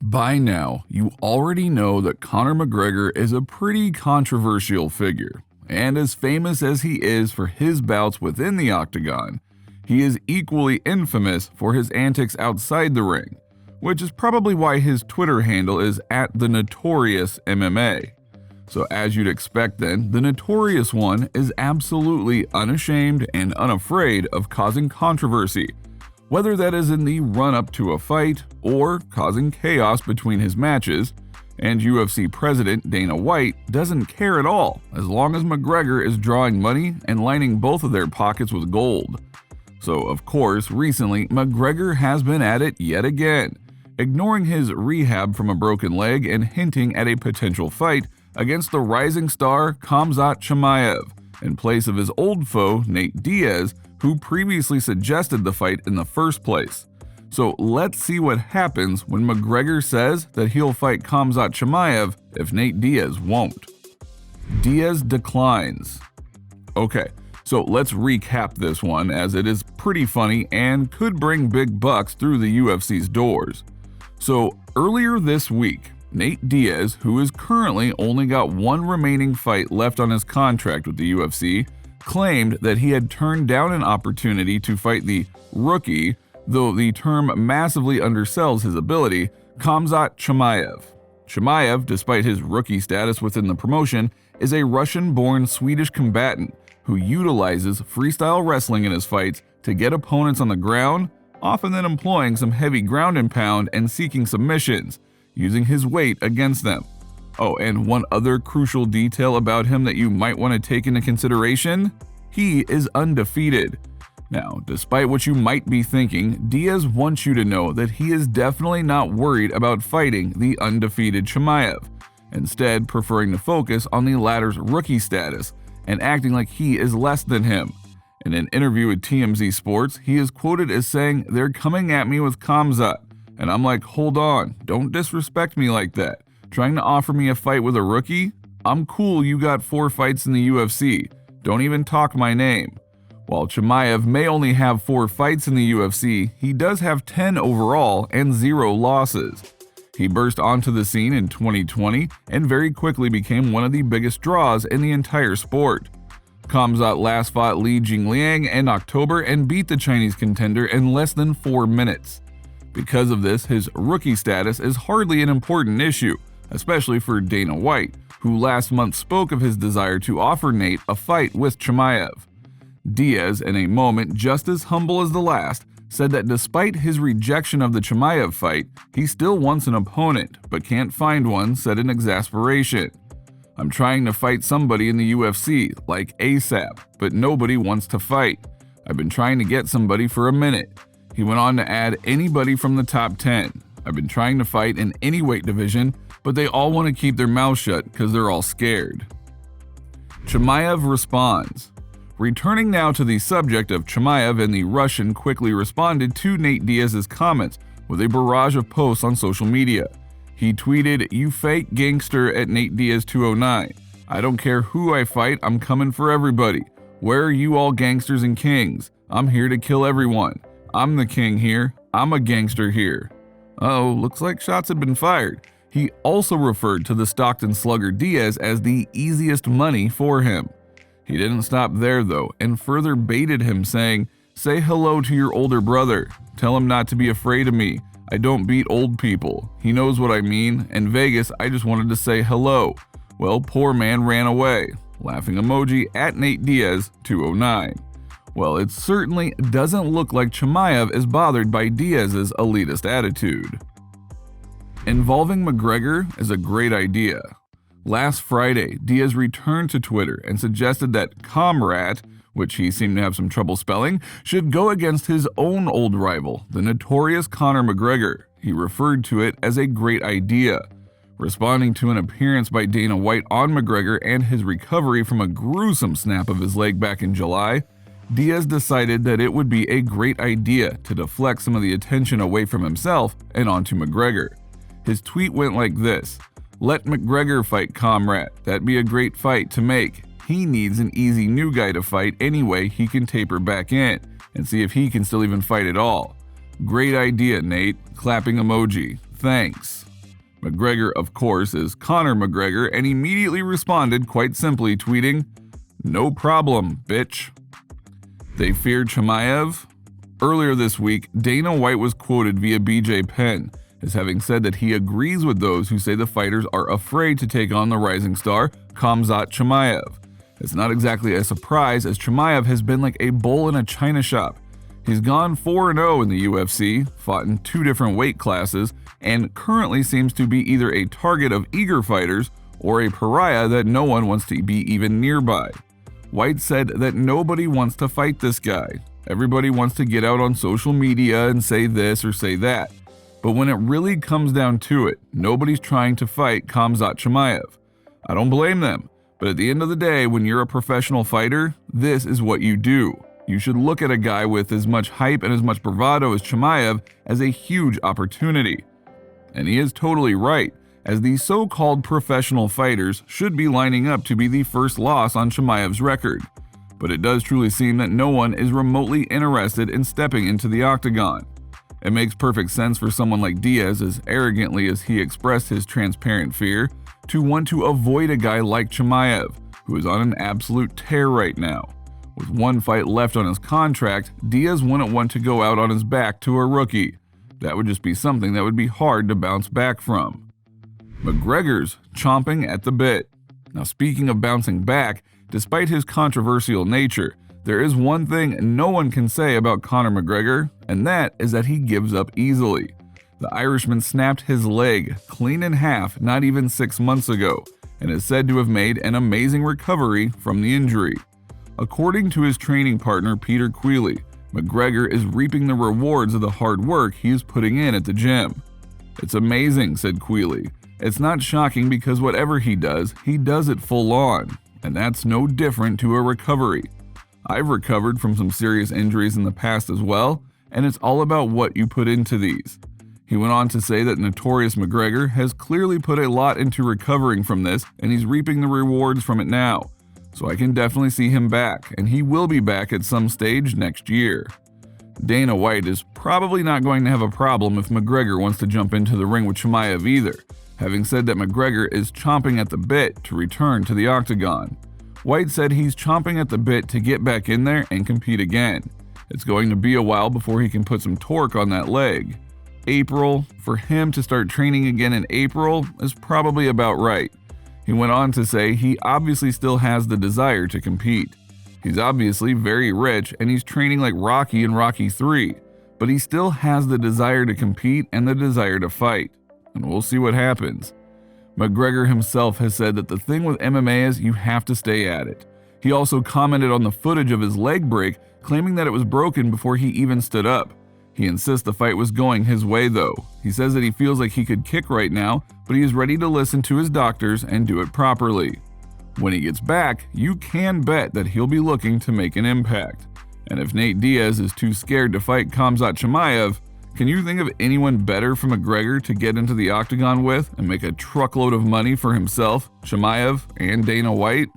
By now, you already know that Conor McGregor is a pretty controversial figure, and as famous as he is for his bouts within the octagon, he is equally infamous for his antics outside the ring, which is probably why his Twitter handle is @the_Notorious MMA. So as you'd expect then, the Notorious one is absolutely unashamed and unafraid of causing controversy, whether that is in the run-up to a fight or causing chaos between his matches, and UFC President Dana White doesn't care at all as long as McGregor is drawing money and lining both of their pockets with gold. So of course, recently McGregor has been at it yet again, ignoring his rehab from a broken leg and hinting at a potential fight against the rising star Khamzat Chimaev in place of his old foe Nate Diaz, who previously suggested the fight in the first place. So let's see what happens when McGregor says that he'll fight Khamzat Chimaev if Nate Diaz won't. Diaz declines. Okay, so let's recap this one as it is pretty funny and could bring big bucks through the UFC's doors. So earlier this week, Nate Diaz, who is currently only got one remaining fight left on his contract with the UFC, claimed that he had turned down an opportunity to fight the rookie, though the term massively undersells his ability, Khamzat Chimaev. Chimaev, despite his rookie status within the promotion, is a Russian-born Swedish combatant who utilizes freestyle wrestling in his fights to get opponents on the ground, often then employing some heavy ground and pound and seeking submissions, using his weight against them. Oh, and one other crucial detail about him that you might want to take into consideration: he is undefeated. Now, despite what you might be thinking, Diaz wants you to know that he is definitely not worried about fighting the undefeated Chimaev, instead preferring to focus on the latter's rookie status and acting like he is less than him. In an interview with TMZ Sports, he is quoted as saying, "They're coming at me with Khamzat." And I'm like, hold on, don't disrespect me like that. Trying to offer me a fight with a rookie? I'm cool, you got 4 fights in the UFC. Don't even talk my name. While Chimaev may only have 4 fights in the UFC, he does have 10 overall and 0 losses. He burst onto the scene in 2020 and very quickly became one of the biggest draws in the entire sport. Khamzat last fought Li Jingliang in October and beat the Chinese contender in less than 4 minutes. Because of this, his rookie status is hardly an important issue, especially for Dana White, who last month spoke of his desire to offer Nate a fight with Chimaev. Diaz, in a moment just as humble as the last, said that despite his rejection of the Chimaev fight, he still wants an opponent, but can't find one, said in exasperation. "I'm trying to fight somebody in the UFC, like ASAP, but nobody wants to fight. I've been trying to get somebody for a minute." He went on to add, "Anybody from the top 10. I've been trying to fight in any weight division, but they all want to keep their mouths shut because they're all scared." Chimaev responds. Returning now to the subject of Chimaev, and the Russian quickly responded to Nate Diaz's comments with a barrage of posts on social media. He tweeted, "You fake gangster at Nate Diaz 209. I don't care who I fight, I'm coming for everybody. Where are you all gangsters and kings? I'm here to kill everyone. I'm the king here. I'm a gangster here." Oh, looks like shots had been fired. He also referred to the Stockton slugger Diaz as the easiest money for him. He didn't stop there though, and further baited him saying, "Say hello to your older brother. Tell him not to be afraid of me. I don't beat old people. He knows what I mean. In Vegas, I just wanted to say hello. Well, poor man ran away." Laughing emoji at Nate Diaz 209. Well, it certainly doesn't look like Chimaev is bothered by Diaz's elitist attitude. Involving McGregor is a great idea. Last Friday, Diaz returned to Twitter and suggested that Comrat, which he seemed to have some trouble spelling, should go against his own old rival, the notorious Conor McGregor. He referred to it as a great idea. Responding to an appearance by Dana White on McGregor and his recovery from a gruesome snap of his leg back in July, Diaz decided that it would be a great idea to deflect some of the attention away from himself and onto McGregor. His tweet went like this: "Let McGregor fight Comrat. That'd be a great fight to make. He needs an easy new guy to fight anyway. He can taper back in and see if he can still even fight at all. Great idea, Nate. Clapping emoji. Thanks." McGregor, of course, is Conor McGregor and immediately responded quite simply, tweeting, "No problem, bitch." They feared Chimaev? Earlier this week, Dana White was quoted via BJ Penn as having said that he agrees with those who say the fighters are afraid to take on the rising star, Khamzat Chimaev. It's not exactly a surprise, as Chimaev has been like a bull in a china shop. He's gone 4-0 in the UFC, fought in 2 different weight classes, and currently seems to be either a target of eager fighters or a pariah that no one wants to be even nearby. White said that nobody wants to fight this guy. Everybody wants to get out on social media and say this or say that. But when it really comes down to it, nobody's trying to fight Khamzat Chimaev. I don't blame them, but at the end of the day, when you're a professional fighter, this is what you do. You should look at a guy with as much hype and as much bravado as Chimaev as a huge opportunity. And he is totally right, as these so-called professional fighters should be lining up to be the first loss on Chimaev's record. But it does truly seem that no one is remotely interested in stepping into the octagon. It makes perfect sense for someone like Diaz, as arrogantly as he expressed his transparent fear, to want to avoid a guy like Chimaev, who is on an absolute tear right now. With 1 fight left on his contract, Diaz wouldn't want to go out on his back to a rookie. That would just be something that would be hard to bounce back from. McGregor's chomping at the bit. Now, speaking of bouncing back, despite his controversial nature, there is one thing no one can say about Conor McGregor, and that is that he gives up easily. The Irishman snapped his leg clean in half not even 6 months ago, and is said to have made an amazing recovery from the injury. According to his training partner Peter Queally, McGregor is reaping the rewards of the hard work he is putting in at the gym. "It's amazing," said Queally. "It's not shocking because whatever he does it full on, and that's no different to a recovery. I've recovered from some serious injuries in the past as well, and it's all about what you put into these." He went on to say that Notorious McGregor has clearly put a lot into recovering from this, and he's reaping the rewards from it now. So I can definitely see him back, and he will be back at some stage next year. Dana White is probably not going to have a problem if McGregor wants to jump into the ring with Chimaev either, having said that McGregor is chomping at the bit to return to the octagon. White said he's chomping at the bit to get back in there and compete again. It's going to be a while before he can put some torque on that leg. April, for him to start training again in April, is probably about right. He went on to say he obviously still has the desire to compete. He's obviously very rich and he's training like Rocky in Rocky 3, but he still has the desire to compete and the desire to fight. And we'll see what happens. McGregor himself has said that the thing with MMA is you have to stay at it. He also commented on the footage of his leg break, claiming that it was broken before he even stood up. He insists the fight was going his way though. He says that he feels like he could kick right now, but he is ready to listen to his doctors and do it properly. When he gets back, you can bet that he'll be looking to make an impact. And if Nate Diaz is too scared to fight Khamzat Chimaev, can you think of anyone better for McGregor to get into the octagon with and make a truckload of money for himself, Chimaev, and Dana White?